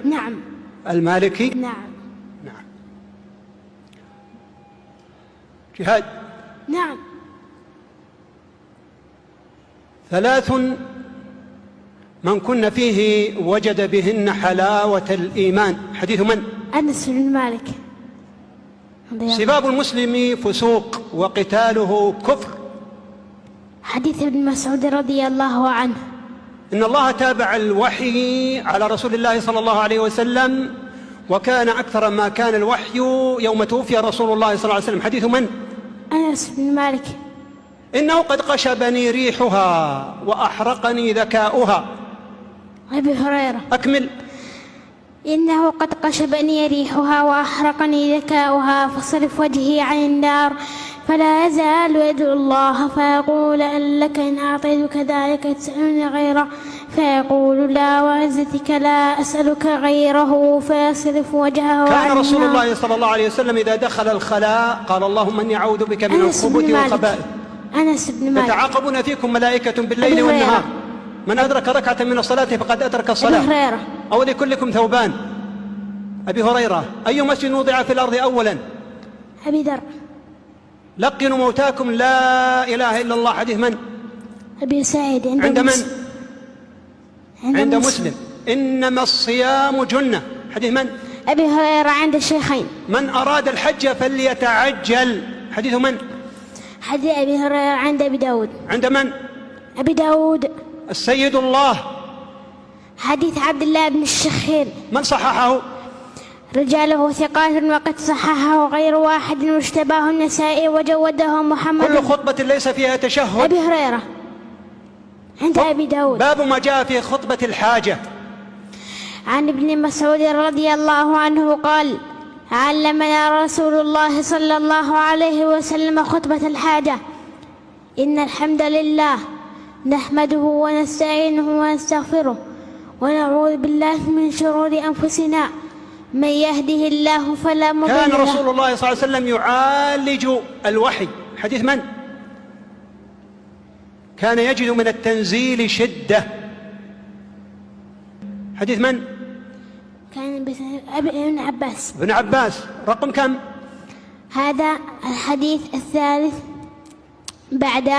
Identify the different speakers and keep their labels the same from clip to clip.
Speaker 1: نعم.
Speaker 2: المالكي؟
Speaker 1: نعم.
Speaker 2: نعم. جهاد؟
Speaker 1: نعم.
Speaker 2: 3 من كن فيه وجد بهن حلاوة الإيمان. حديث من؟
Speaker 1: أنس بن مالك.
Speaker 2: سباب المسلم فسوق وقتاله كفر.
Speaker 1: حديث ابن مسعود رضي الله عنه.
Speaker 2: إن الله تابع الوحي على رسول الله صلى الله عليه وسلم، وكان أكثر ما كان الوحي يوم توفي رسول الله صلى الله عليه وسلم. حديث من؟
Speaker 1: أنس بن مالك.
Speaker 2: إنه قد قشبني ريحها وأحرقني ذكاؤها.
Speaker 1: أبي هريرة.
Speaker 2: أكمل.
Speaker 1: إنه قد قشبني ريحها وأحرقني ذكاؤها، فصرف وجهي عن النار فلا يزال يدعو الله فيقول أن لك إن أعطيتك ذلك تسألني غيره، فيقول لا وعزتك لا أسألك غيره، فيصرف وجهه عن النار.
Speaker 2: كان رسول الله صلى الله عليه وسلم إذا دخل الخلاء قال اللهم إني أعوذ بك من الخبث والخبائث.
Speaker 1: أنس بن مالك.
Speaker 2: يتعاقبون فيكم ملائكة بالليل والنهار، من أدرك ركعة من الصلاة فقد أدرك الصلاة.
Speaker 1: أبي هريرة.
Speaker 2: أو لكلكم ثوبان. أبي هريرة. أي مسجد وضع في الأرض أولا؟
Speaker 1: أبي ذر.
Speaker 2: لقنوا موتاكم لا إله إلا الله. حديث من؟
Speaker 1: أبي سعيد.
Speaker 2: عند من؟ عند مسلم. إنما الصيام جنة. حديث من؟
Speaker 1: أبي هريرة عند الشيخين.
Speaker 2: من أراد الحج فليتعجل. حديث من؟
Speaker 1: حديث أبي هريرة عند أبي داود.
Speaker 2: عند من؟
Speaker 1: أبي داود.
Speaker 2: السيد الله.
Speaker 1: حديث عبد الله بن الشخير.
Speaker 2: من صححه؟
Speaker 1: رجاله ثقات وقد صححه غير واحد، واشتباه النسائي وجوده محمد.
Speaker 2: كل خطبة ليس فيها تشهد.
Speaker 1: أبي هريرة عند أبي داود.
Speaker 2: باب ما جاء في خطبة الحاجة.
Speaker 1: عن ابن مسعود رضي الله عنه قال علمنا رسول الله صلى الله عليه وسلم خطبة الحاجة: إن الحمد لله نحمده ونستعينه ونستغفره ونعوذ بالله من شرور أنفسنا، من يهده الله فلا مضل له.
Speaker 2: كان رسول الله صلى الله عليه وسلم يعالج الوحي. حديث من؟ كان يجد من التنزيل شدة. حديث من؟
Speaker 1: كان ابن عباس.
Speaker 2: ابن عباس. رقم كم؟
Speaker 1: هذا الحديث الثالث بعد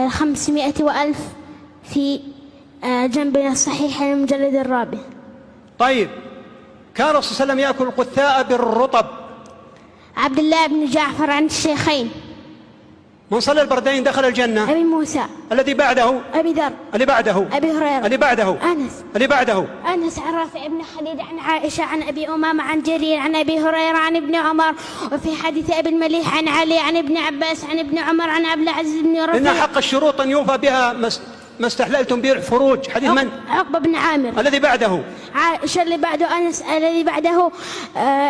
Speaker 1: 500 وألف في جنبنا الصحيح المجلد الرابع.
Speaker 2: طيب، كان الرسول صلى الله عليه وسلم يأكل القثاء بالرطب.
Speaker 1: عبد الله بن جعفر عن الشيخين.
Speaker 2: من صلى البردين دخل الجنة.
Speaker 1: أبي موسى.
Speaker 2: الذي بعده؟
Speaker 1: أبي ذر.
Speaker 2: اللي بعده؟
Speaker 1: أبي هريرة.
Speaker 2: اللي بعده؟
Speaker 1: أنس.
Speaker 2: اللي بعده؟
Speaker 1: أنس عن رافع بن خديج عن عائشة عن أبي أمامة عن جرير عن أبي هريرة عن ابن عمر. وفي حديث أبي المليح عن علي عن ابن عباس عن ابن عمر عن عبد العزيز بن رفيع.
Speaker 2: إن حق الشروط أن يوفى بها ما استحللتم به الفروج. حديث من؟
Speaker 1: عقبة بن عامر.
Speaker 2: الذي بعده؟
Speaker 1: عائشة اللي بعده أنس الذي بعده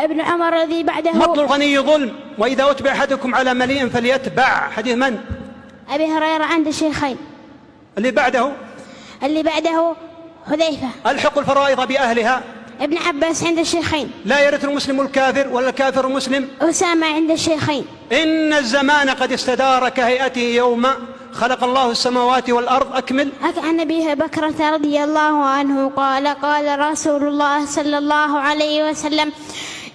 Speaker 1: ابن عمر الذي بعده.
Speaker 2: مطل الغني ظلم، وإذا أتبع أحدكم على مليء فليتبع. حديث من؟
Speaker 1: أبي هريرة عند الشيخين.
Speaker 2: اللي بعده؟
Speaker 1: اللي بعده حذيفة.
Speaker 2: ألحق الفرائض بأهلها.
Speaker 1: ابن عباس عند الشيخين.
Speaker 2: لا يرث المسلم الكافر ولا الكافر المسلم.
Speaker 1: أسامة عند الشيخين.
Speaker 2: إن الزمان قد استدار كهيئته يوم خلق الله السماوات والأرض. أكمل.
Speaker 1: عن أبي بكرة رضي الله عنه قال قال رسول الله صلى الله عليه وسلم: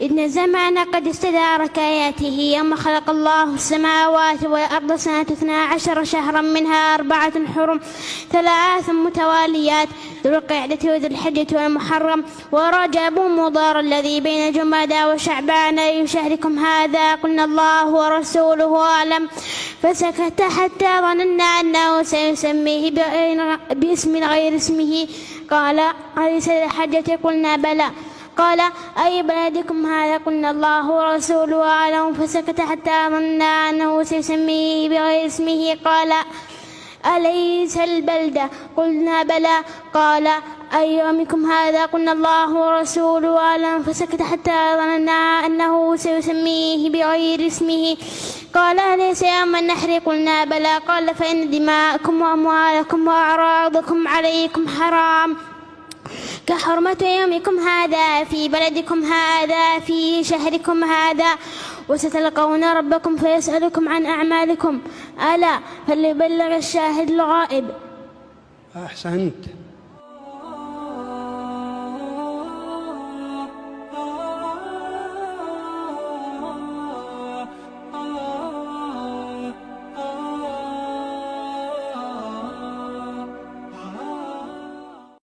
Speaker 1: إن الزمان قد استدار كهيئته يوم خلق الله السماوات والأرض سنة 12 شهرا، منها 4 حرم 3 متواليات: ذو القعدة وذو الحجة والمحرم ورجب مضار الذي بين جمادى وشعبان. يشهركم هذا قلنا الله ورسوله أعلم. فسكت حتى ظننا أنه سيسميه باسم غير اسمه. قال: أليس الحجة؟ قلنا بلى. قال: أي بلدكم هذا؟ قلنا الله ورسوله أعلم. فسكت حتى ظننا أنه سيسميه بغير اسمه. قال: أليس البلدة؟ قلنا بلى. قال: أي يومكم هذا؟ قلنا الله ورسوله أعلم. فسكت حتى ظننا أنه سيسميه بغير اسمه. قال: أليس يوم النحر؟ قلنا بلى. قال: فإن دماءكم وأموالكم وأعراضكم عليكم حرام كحرمة يومكم هذا في بلدكم هذا في شهركم هذا، وستلقون ربكم فيسألكم عن أعمالكم، ألا فليبلغ الشاهد الغائب.
Speaker 2: أحسنت.